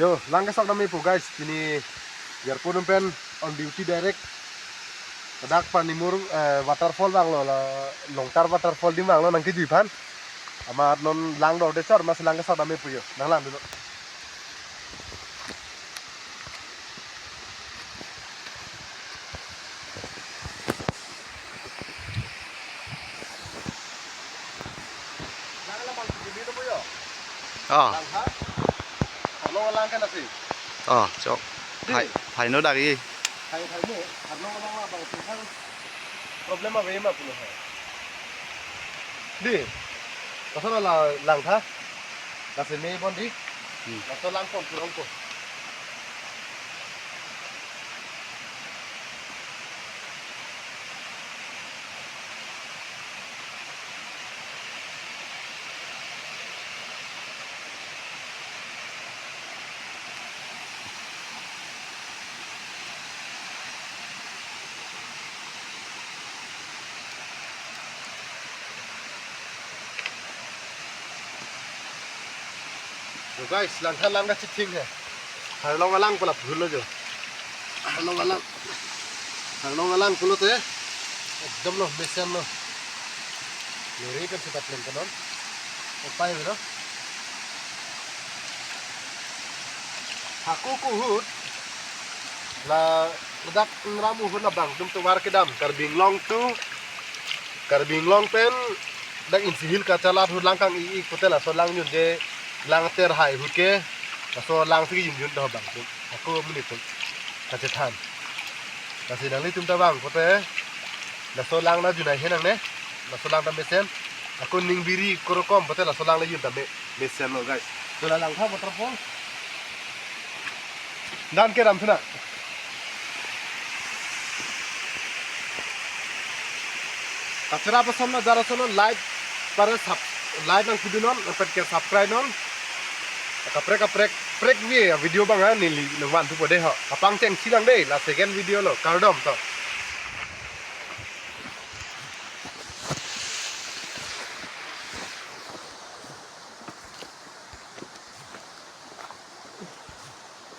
Yo, langkah sok nami po guys. Ini biarpun pen on duty direct. Kadak panimur waterfall bang lo, longtar waterfall di bang lo nang kejuipan. Ama non lang do desor mas langkah sok nami po yo. Nang lang dulu. Langkah bang dulu po yo. Langkah. Kalau langkah nasi. Chok. Thai nó đặc gì? Thai mu, karena orang bang tuhan problema bema puno hai. Di, pasal lang tha, kasi may bondi, pasal lang pon kurang ko. So guys, langkah citing hai. Kalau ngalang pula bulu jo. Kalau ngalang pula tu एकदम लो बेसन लो. Lori kan kita plan kanon. Apa ya bro? Aku kuhut la ledak ngeramu hut bang dum tu war kedam karbing long pen dak insihil kacalat hut langkang ii kutela so lang yun de lang ter hai hut ke so lang sigi yun dah bang aku menit tu kacetan kasi nang litum ta bang pote la so lang na junai henang ne la so lang ta besen aku ning biri korokom pote la so lang la yun ta besen lo guys so la lang tha waterfall dan ke ram thuna Acara apa sama jara sono like para like nang video non dapat ke subscribe non kaprek video bang ni wan tu pode ha kapang ceng silang deh la second video lo kardom to